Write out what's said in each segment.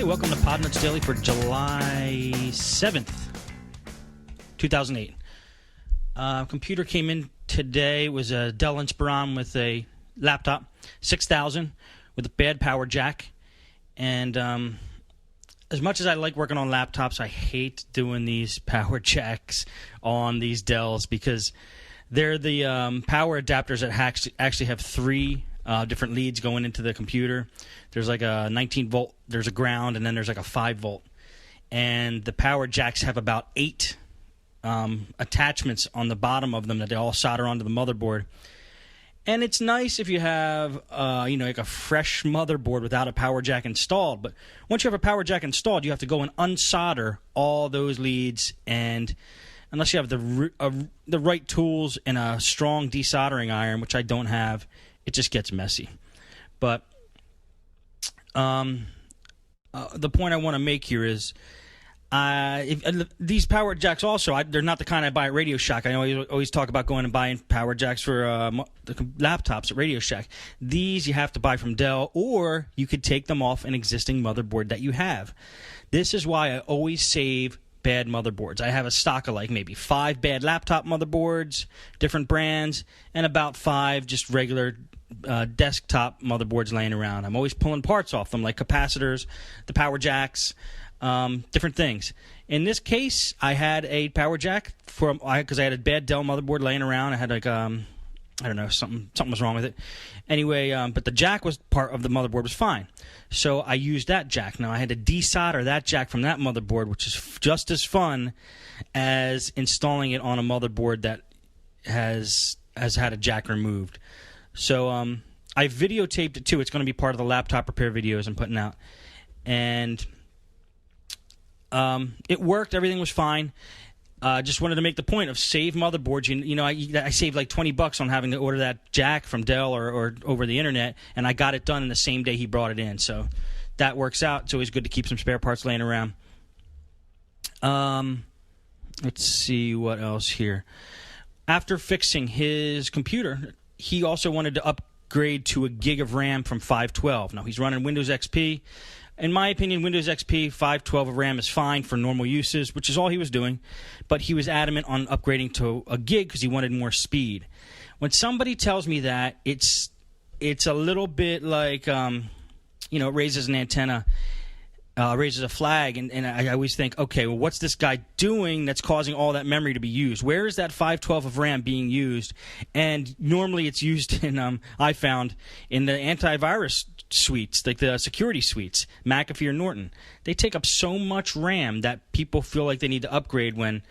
Hey, welcome to Podnutz Daily for July 7th, 2008. Computer came in today. It was a Dell Inspiron with a laptop, 6000 with a bad power jack. And as much as I like working on laptops, I hate doing these power jacks on these Dells because they're the power adapters that actually have three different leads going into the computer. There's like a 19 volt, there's a ground, and then there's like a 5 volt. And the power jacks have about 8 attachments on the bottom of them that they all solder onto the motherboard. And it's nice if you have, like a fresh motherboard without a power jack installed. But once you have a power jack installed, you have to go and unsolder all those leads. And unless you have the right tools and a strong desoldering iron, which I don't have, it just gets messy. But the point I want to make here is these power jacks also, they're not the kind I buy at Radio Shack. I always talk about going and buying power jacks for the laptops at Radio Shack. These you have to buy from Dell, or you could take them off an existing motherboard that you have. This is why I always save bad motherboards. I have a stock of like maybe 5 bad laptop motherboards, different brands, and about 5 just regular desktop motherboards laying around. I'm always pulling parts off them, like capacitors, the power jacks, different things. In this case, I had a power jack because I had a bad Dell motherboard laying around. I had like I don't know, something was wrong with it. Anyway, but the jack was part of the motherboard was fine. So I used that jack. Now I had to desolder that jack from that motherboard, which is just as fun as installing it on a motherboard that has had a jack removed. So I videotaped it too. It's going to be part of the laptop repair videos I'm putting out. And it worked. Everything was fine. Just wanted to make the point of save motherboards. I saved like $20 on having to order that jack from Dell or over the internet, and I got it done in the same day he brought it in. So that works out. It's always good to keep some spare parts laying around. Let's see what else here. After fixing his computer, he also wanted to upgrade to a gig of RAM from 512. Now he's running Windows XP. In my opinion, Windows XP 512 of RAM is fine for normal uses, which is all he was doing. But he was adamant on upgrading to a gig because he wanted more speed. When somebody tells me that, it's a little bit like, it raises an antenna, raises a flag, and I always think, okay, well, what's this guy doing that's causing all that memory to be used? Where is that 512 of RAM being used? And normally it's used in, I found, in the antivirus suites, like the security suites, McAfee or Norton. They take up so much RAM that people feel like they need to upgrade when,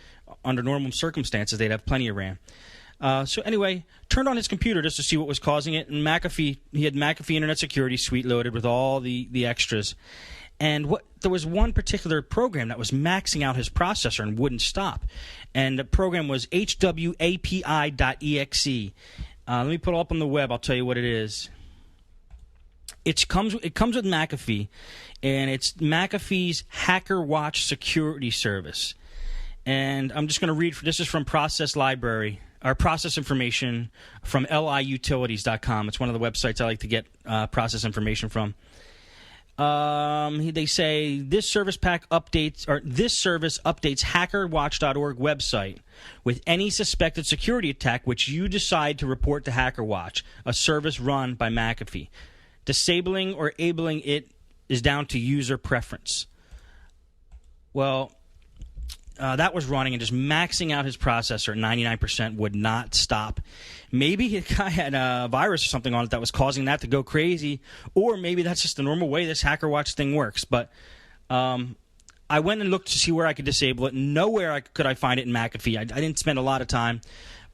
under normal circumstances, they'd have plenty of RAM. So anyway, turned on his computer just to see what was causing it, and he had McAfee Internet Security Suite loaded with all the extras. And there was one particular program that was maxing out his processor and wouldn't stop. And the program was hwapi.exe. Let me put it up on the web. I'll tell you what it is. It comes with McAfee, and it's McAfee's Hacker Watch security service. And I'm just going to read. This is from Process Library, or Process Information from liutilities.com. It's one of the websites I like to get process information from. They say this service updates HackerWatch.org website with any suspected security attack which you decide to report to HackerWatch, a service run by McAfee. Disabling or enabling it is down to user preference. Well, that was running and just maxing out his processor at 99%, would not stop. Maybe the guy had a virus or something on it that was causing that to go crazy, or maybe that's just the normal way this HackerWatch thing works. But I went and looked to see where I could disable it. Nowhere could I find it in McAfee. I didn't spend a lot of time,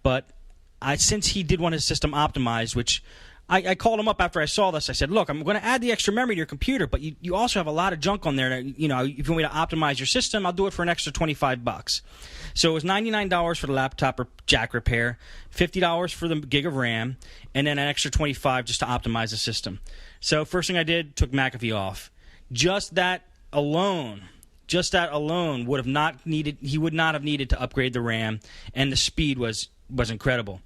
but since he did want his system optimized, which I called him up after I saw this. I said, look, I'm going to add the extra memory to your computer, but you also have a lot of junk on there. That, if you want me to optimize your system, I'll do it for an extra $25. So it was $99 for the laptop jack repair, $50 for the gig of RAM, and then an extra $25 just to optimize the system. So first thing I did, took McAfee off. Just that alone Just that alone would have not needed. He would not have needed to upgrade the RAM, and the speed was incredible.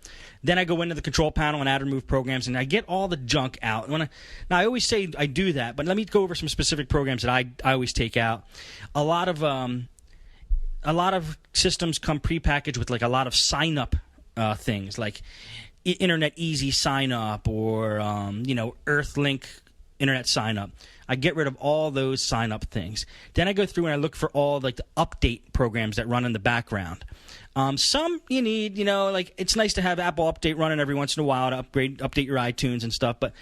Then I go into the control panel and add remove programs, and I get all the junk out. Now I always say I do that, but let me go over some specific programs that I always take out. A lot of systems come prepackaged with like a lot of sign up things like Internet Easy sign up or Earthlink Internet sign up. I get rid of all those sign up things. Then I go through and I look for all like the update programs that run in the background. Some you need, like it's nice to have Apple Update running every once in a while to update your iTunes and stuff. But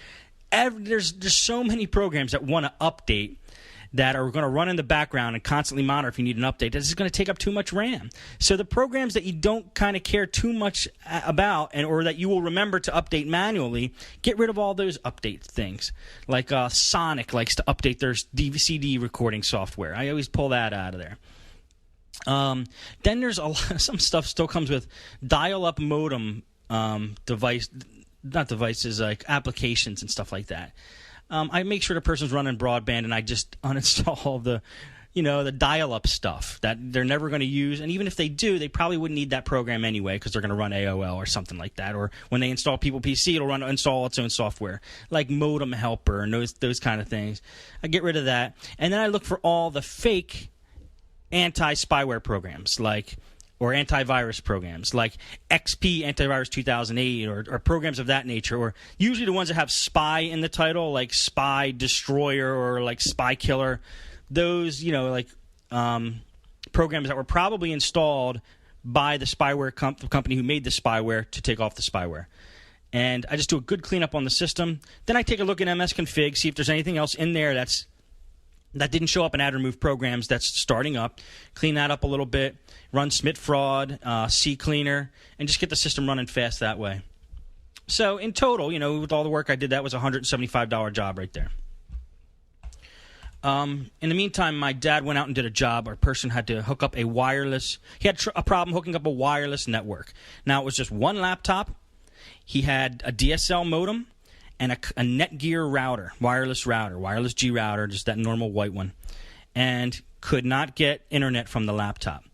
there's so many programs that want to update that are going to run in the background and constantly monitor if you need an update. This is going to take up too much RAM. So the programs that you don't kind of care too much about or that you will remember to update manually, get rid of all those update things. Like Sonic likes to update their CD recording software. I always pull that out of there. Then there's some stuff still comes with dial-up modem devices like applications and stuff like that. I make sure the person's running broadband, and I just uninstall the dial-up stuff that they're never going to use. And even if they do, they probably wouldn't need that program anyway because they're going to run AOL or something like that. Or when they install People PC, it'll install its own software, like Modem Helper and those kind of things. I get rid of that. And then I look for all the fake anti-spyware programs or antivirus programs like XP Antivirus 2008 or programs of that nature, or usually the ones that have spy in the title, like Spy Destroyer or like Spy Killer. Those, programs that were probably installed by the spyware company who made the spyware to take off the spyware. And I just do a good cleanup on the system. Then I take a look at MSconfig, see if there's anything else in there that didn't show up in add remove programs that's starting up. Clean that up a little bit. Run Smith Fraud, CCleaner, and just get the system running fast that way. So in total, with all the work I did, that was a $175 job right there. In the meantime, my dad went out and did a job. Our person had to hook up a wireless. He had a problem hooking up a wireless network. Now, it was just one laptop. He had a DSL modem and a Netgear router, wireless G router, just that normal white one, and could not get internet from the laptop.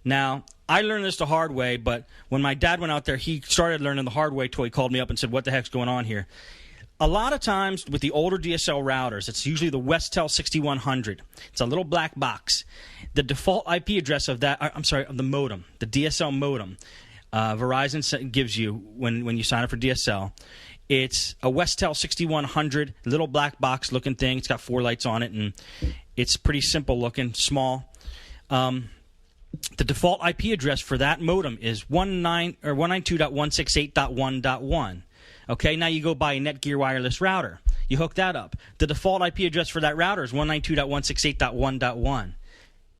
Now, I learned this the hard way, but when my dad went out there, he started learning the hard way till he called me up and said, what the heck's going on here? A lot of times with the older DSL routers, it's usually the Westel 6100. It's a little black box. The default IP address of the modem, the DSL modem, Verizon gives you when you sign up for DSL. It's a Westel 6100, little black box looking thing. It's got 4 lights on it, and it's pretty simple looking, small. The default IP address for that modem is 192.168.1.1. Okay, now you go buy a Netgear wireless router. You hook that up. The default IP address for that router is 192.168.1.1.